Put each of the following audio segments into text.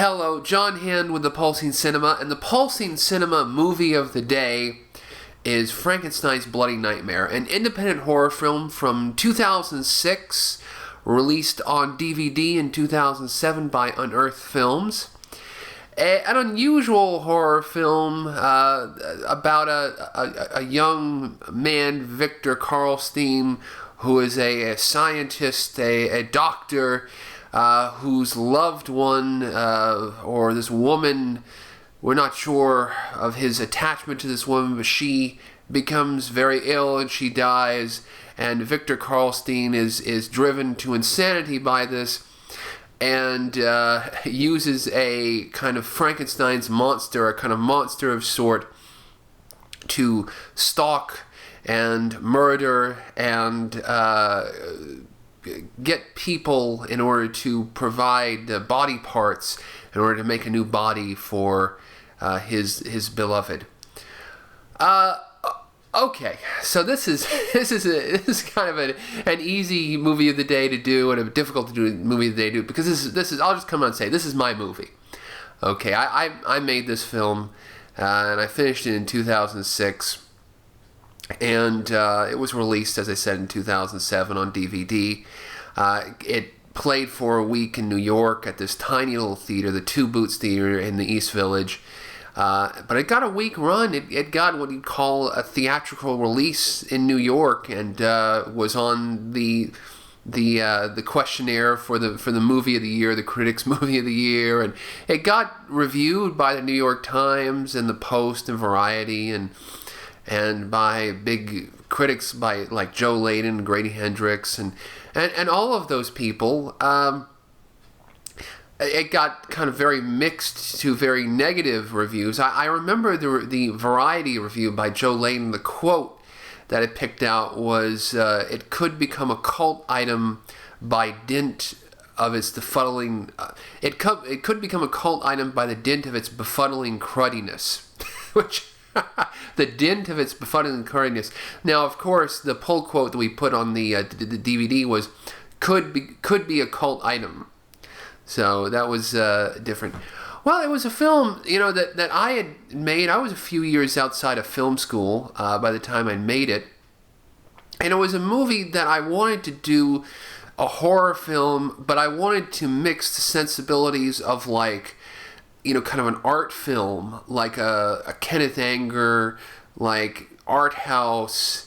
Hello, John Hand with the Pulsing Cinema, and the Pulsing Cinema movie of the day is Frankenstein's Bloody Nightmare, an independent horror film from 2006, released on DVD in 2007 by Unearthed Films. An unusual horror film about a young man, Victor Karlstein, who is a scientist, a doctor, whose loved one, or this woman, we're not sure of his attachment to this woman, but she becomes very ill and she dies, and Victor Karlstein is driven to insanity by this, and uses a kind of Frankenstein's monster, a kind of monster of sort, to stalk and murder and get people in order to provide body parts in order to make a new body for his beloved. Okay, so this is kind of an easy movie of the day to do and a difficult to do movie of the day to do, because this is I'll just come out and say this is my movie. Okay, I made this film and I finished it in 2006, and it was released, as I said, in 2007 on DVD. It played for a week in New York at this tiny little theater, the Two Boots Theater in the East Village. But it got a week run. It got what you'd call a theatrical release in New York, and was on the questionnaire for the movie of the year, the critics' movie of the year, and it got reviewed by the New York Times and the Post and Variety, and by big critics like Joe Layden, Grady Hendrix, and all of those people. It got kind of very mixed to very negative reviews. I remember the Variety review by Joe Layden. The quote that it picked out was, "It could become a cult item by dint of its befuddling. It could become a cult item by the dint of its befuddling crudiness," which. The dint of its befuddling crudiness. Now, of course, the pull quote that we put on the DVD was could be a cult item. So that was different. Well, it was a film, that I had made. I was a few years outside of film school by the time I made it. And it was a movie that I wanted to do a horror film, but I wanted to mix the sensibilities of kind of an art film, like a Kenneth Anger, like art house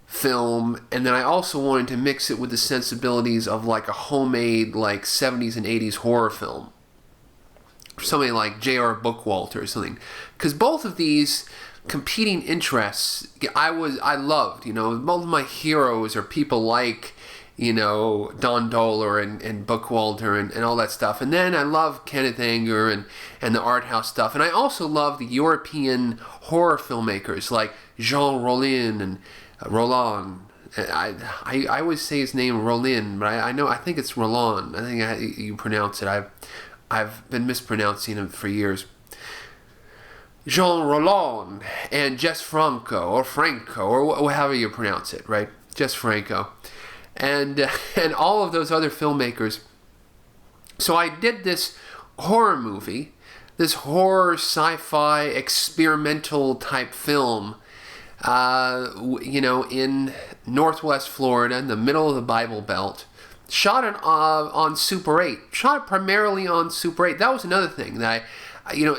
film, and then I also wanted to mix it with the sensibilities of like a homemade 70s and 80s horror film, something like J.R. Bookwalter or something, because both of these competing interests I loved. Both of my heroes are people like Don Dohler and Bookwalter and all that stuff. And then I love Kenneth Anger and the art house stuff. And I also love the European horror filmmakers like Jean Rollin and Roland. I always say his name Rollin, but I think it's Roland. I think you pronounce it. I've been mispronouncing it for years. Jean Rollin and Jess Franco or however you pronounce it, right? Jess Franco. And all of those other filmmakers. So I did this horror movie, this horror sci-fi experimental type film, in Northwest Florida, in the middle of the Bible Belt. Shot it on Super 8. Shot it primarily on Super 8. That was another thing that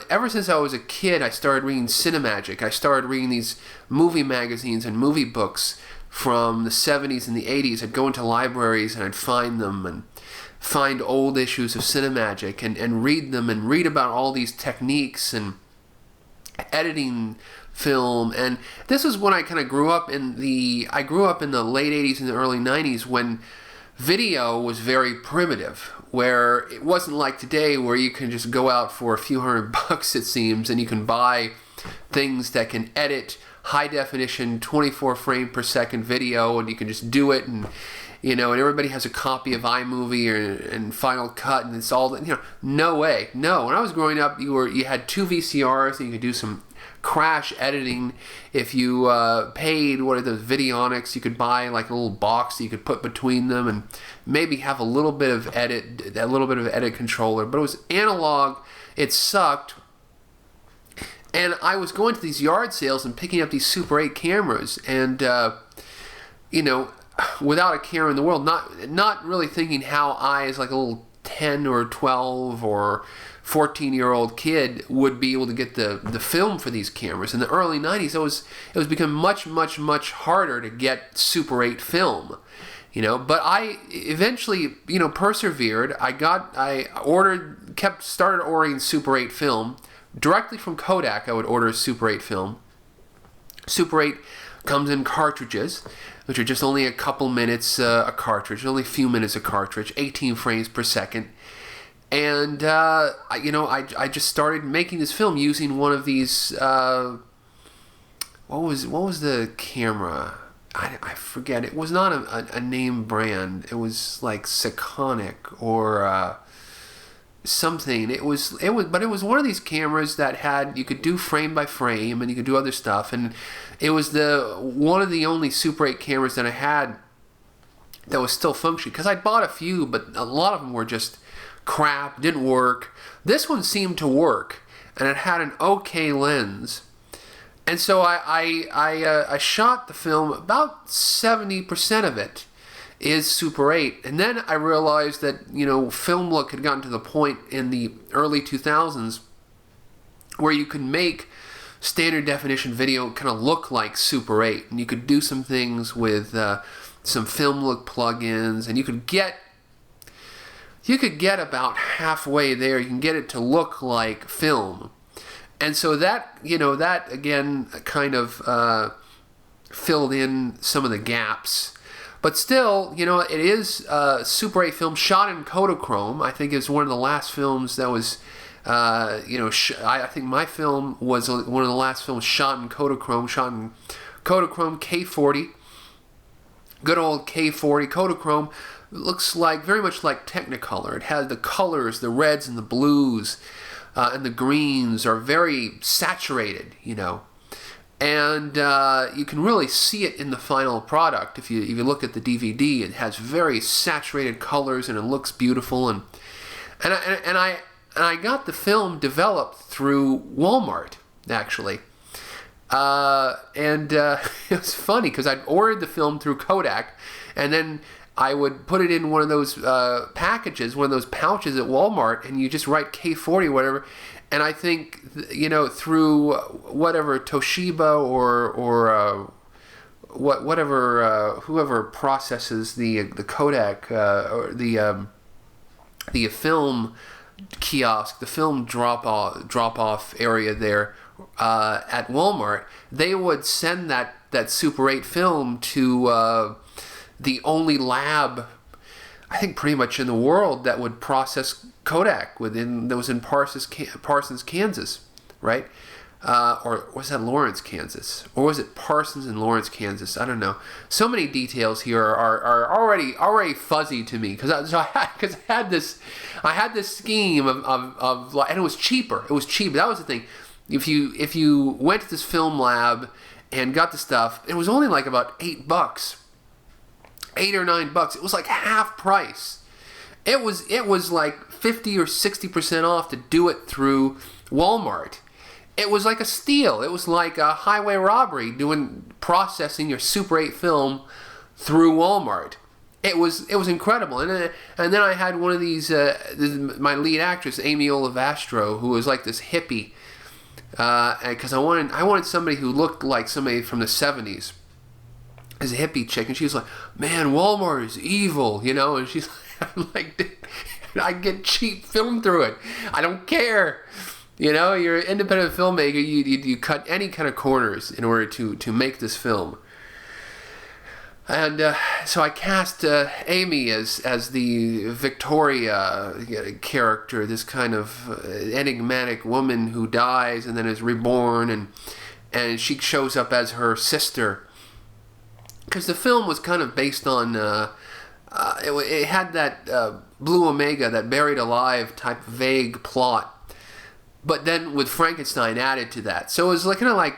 ever since I was a kid, I started reading Cinemagic. I started reading these movie magazines and movie books from the 70s and the 80s. I'd go into libraries and I'd find them and find old issues of Cinemagic and read them and read about all these techniques and editing film. And this is when I kind of grew up in the late 80s and the early 90s, when video was very primitive, where it wasn't like today where you can just go out for a few $100, it seems, and you can buy things that can edit high definition 24 frame per second video, and you can just do it, and and everybody has a copy of iMovie and Final Cut, and it's all no way. No, when I was growing up, you had two VCRs and you could do some crash editing. If you paid, what are those, Videonics, you could buy like a little box that you could put between them and maybe have a little bit of edit controller. But it was analog. It sucked. And I was going to these yard sales and picking up these Super 8 cameras, and without a care in the world, not really thinking how I, as like a little 10 or 12 or 14-year-old kid, would be able to get the film for these cameras. In the early 90s, it was becoming much harder to get Super 8 film. But I eventually, persevered. Started ordering Super 8 film. Directly from Kodak, I would order Super 8 film. Super 8 comes in cartridges, which are just only a couple minutes a cartridge, only a few minutes a cartridge, 18 frames per second. And, I just started making this film using one of these, what was the camera? I forget. It was not a name brand. It was like Sekonic or something. It was one of these cameras that you could do frame by frame and you could do other stuff, and it was one of the only Super 8 cameras that I had that was still functioning, because I bought a few, but a lot of them were just crap, didn't work. This one seemed to work, and it had an okay lens. And so I shot the film. About 70% of it is Super 8. And then I realized that, film look had gotten to the point in the early 2000s where you could make standard definition video kind of look like Super 8. And you could do some things with some film look plugins, and you could get about halfway there. You can get it to look like film. And so that again kind of filled in some of the gaps. But still, it is Super 8 film shot in Kodachrome. I think it's one of the last films that was, I think my film was one of the last films shot in Kodachrome, K40. Good old K40. Kodachrome looks very much like Technicolor. It has the colors, the reds and the blues, and the greens are very saturated, And you can really see it in the final product. If you look at the DVD, it has very saturated colors and it looks beautiful. And I got the film developed through Walmart, actually. It was funny because I'd ordered the film through Kodak, and then I would put it in one of those packages, one of those pouches at Walmart, and you just write K40 or whatever. And I think, through whatever Toshiba or whoever processes the Kodak or the film kiosk, the film drop off area there at Walmart, they would send that Super 8 film to the only lab, I think, pretty much in the world that would process Kodak that was in Parsons, Kansas, right? Or was that Lawrence, Kansas? Or was it Parsons and Lawrence, Kansas? I don't know. So many details here are already fuzzy to me because I had this scheme of and it was cheaper. It was cheap. That was the thing. If you went to this film lab and got the stuff, it was only like about $8, $8 or $9. It was like half price. It was like 50 or 60% off to do it through Walmart. It was like a steal. It was like a highway robbery processing your Super 8 film through Walmart. It was incredible. And then I had one of these, my lead actress, Amy Olivastro, who was like this hippie, because I wanted somebody who looked like somebody from the 70s. As a hippie chick, and she was like, "Man, Walmart is evil," and she's like, I get cheap film through it. I don't care. You're an independent filmmaker. You cut any kind of corners in order to make this film. And so I cast Amy as the Victoria character, this kind of enigmatic woman who dies and then is reborn, and she shows up as her sister. Because the film was kind of based on, it had that Blue Omega, that Buried Alive type vague plot. but then with Frankenstein added to that. So it was like kind of like,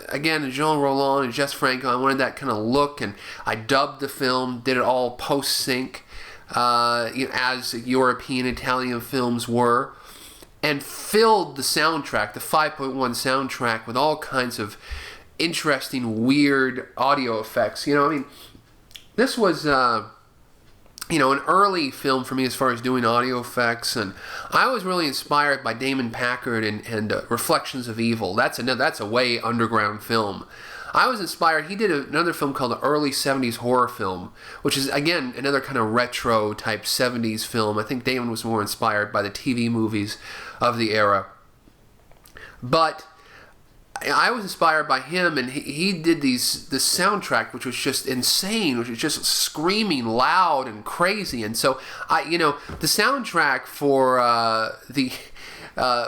again, Jean Roland and Jess Franco. I wanted that kind of look, and I dubbed the film, did it all post-sync, as European, Italian films were, and filled the soundtrack, the 5.1 soundtrack, with all kinds of interesting, weird audio effects. This was... an early film for me as far as doing audio effects, and I was really inspired by Damon Packard and Reflections of Evil. That's a way underground film. I was inspired. He did another film called the Early 70s Horror Film, which is, again, another kind of retro type 70s film. I think Damon was more inspired by the TV movies of the era. But I was inspired by him, and he did this soundtrack, which was just insane, which was just screaming loud and crazy. And so the soundtrack for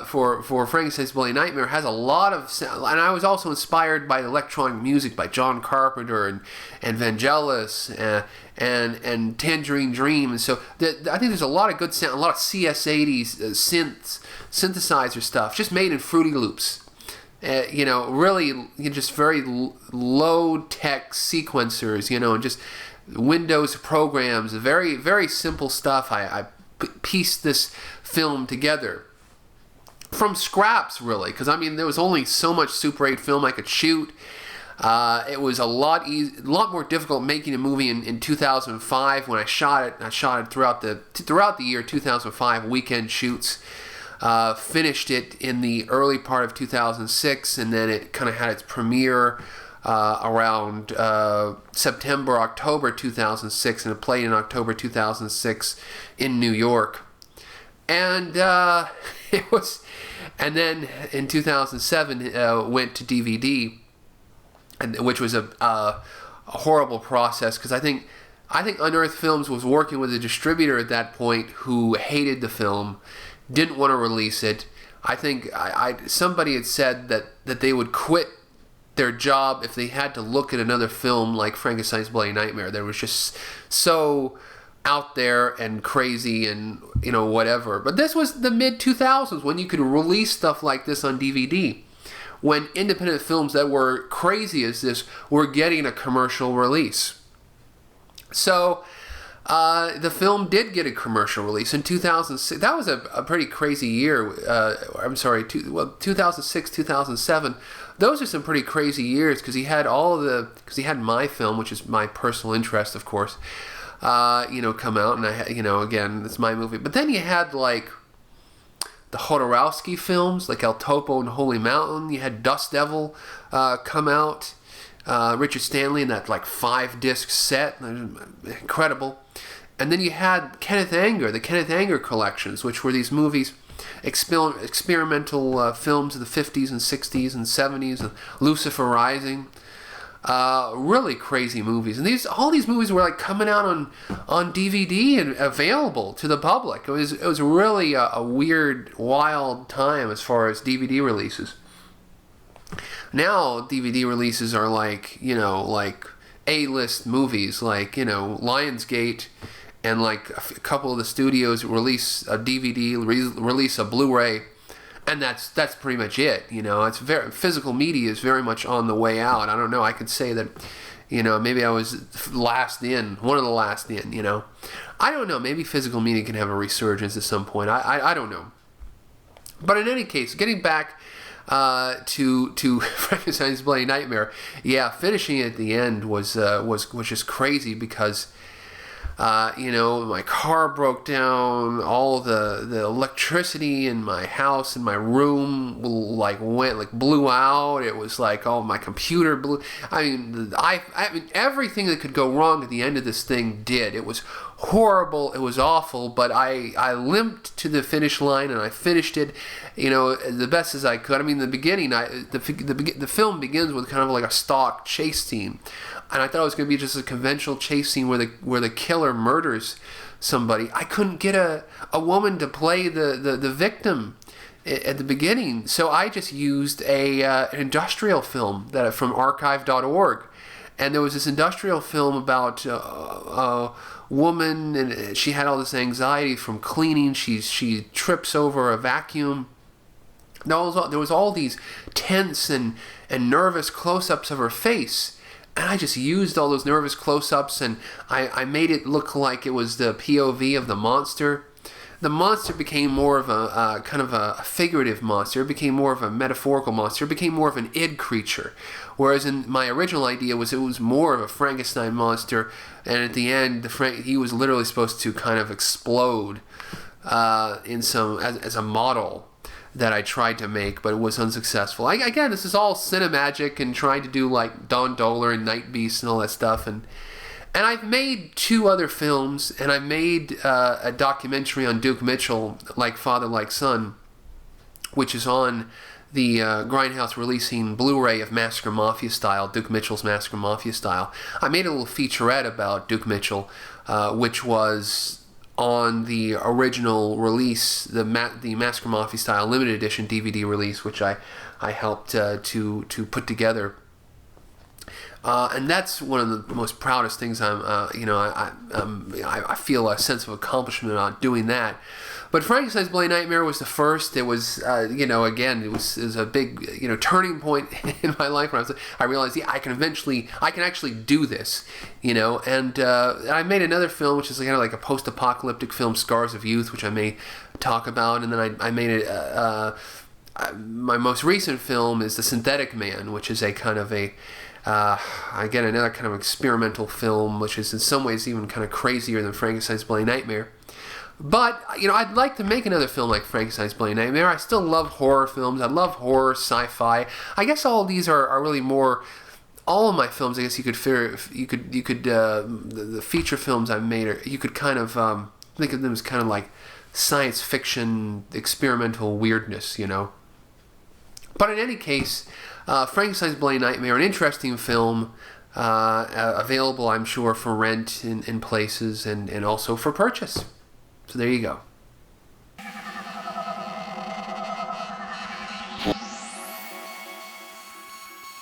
for Frankenstein's Bloody Nightmare has a lot of sound, and I was also inspired by electronic music by John Carpenter and Vangelis and Tangerine Dream. And so I think there's a lot of good sound, a lot of CS80s synthesizer stuff, just made in Fruity Loops. Really just very low-tech sequencers, and just Windows programs, very, very simple stuff. I pieced this film together from scraps, really, because, there was only so much Super 8 film I could shoot. It was a lot more difficult making a movie in 2005 when I shot it. I shot it throughout the year 2005, weekend shoots. Finished it in the early part of 2006, and then it kind of had its premiere around September, October 2006, and it played in October 2006 in New York. And and then in 2007 went to DVD, which was a horrible process, because I think Unearthed Films was working with a distributor at that point who hated the film, didn't want to release it. I think somebody had said that they would quit their job if they had to look at another film like Frankenstein's Bloody Nightmare. That was just so out there and crazy and whatever. But this was the mid-2000s when you could release stuff like this on DVD, when independent films that were crazy as this were getting a commercial release. So the film did get a commercial release in 2006. That was a pretty crazy year. 2006, 2007. Those are some pretty crazy years, because he had my film, which is my personal interest, of course, come out, and again, it's my movie. But then you had like the Jodorowsky films, like El Topo and Holy Mountain. You had Dust Devil come out. Richard Stanley in that like 5-disc set, incredible. And then you had the Kenneth Anger collections, which were these movies, experimental films of the 50s and 60s and 70s, and Lucifer Rising, really crazy movies. And all these movies were like coming out on DVD and available to the public. It was really a weird, wild time as far as DVD releases. Now DVD releases are like A-list movies, like Lionsgate, and like a couple of the studios release a DVD, release a Blu-ray, and that's pretty much it. It's physical media is very much on the way out. I don't know. I could say that, maybe I was one of the last in. I don't know. Maybe physical media can have a resurgence at some point. I don't know. But in any case, getting back to Frankenstein's Bloody Nightmare, finishing it at the end was just crazy, because my car broke down, all the electricity in my house, in my room, blew out. It was like, my computer blew. I mean, everything that could go wrong at the end of this thing did. It was horrible. It was awful, but I limped to the finish line, and I finished it, the best as I could. I mean, the beginning, the film begins with kind of like a stock chase scene, and I thought it was going to be just a conventional chase scene where the killer murders somebody. I couldn't get a woman to play the victim at the beginning, so I just used an industrial film from archive.org, and there was this industrial film about a woman, and she had all this anxiety from cleaning. She trips over a vacuum, There was all these tense and nervous close-ups of her face. And I just used all those nervous close-ups, and I made it look like it was the POV of the monster. The monster became more of a kind of a figurative monster. It became more of a metaphorical monster. It became more of an id creature. Whereas in my original idea it was more of a Frankenstein monster, and at the end he was literally supposed to kind of explode as a model that I tried to make, but it was unsuccessful. Again, this is all cinemagic and trying to do like Don Dohler and Night Beast and all that stuff, and I've made 2 other films, and I made a documentary on Duke Mitchell, Like Father, Like Son, which is on the Grindhouse releasing Blu-ray of Massacre Mafia Style, Duke Mitchell's Massacre Mafia Style. I made a little featurette about Duke Mitchell, which was on the original release, the Massacre Mafia Style limited edition DVD release, which I helped to put together. And that's one of the most proudest things. I feel a sense of accomplishment on doing that. But Frankenstein's Bloody Nightmare was the first. It was, again, it was a big, turning point in my life when I realized, I can actually do this, And I made another film, which is kind of like a post-apocalyptic film, Scars of Youth, which I may talk about, and then I made it. My most recent film is The Synthetic Man, which is a kind of again, another kind of experimental film, which is in some ways even kind of crazier than Frankenstein's Bloody Nightmare. But, I'd like to make another film like Frankenstein's Bloody Nightmare. I still love horror films. I love horror, sci-fi. I guess all of these are really more... All of my films, I guess you could the feature films I've made, you could kind of think of them as kind of like science fiction, experimental weirdness, But in any case, Frankenstein's Bloody Nightmare, an interesting film, available, I'm sure, for rent in places and also for purchase. So there you go.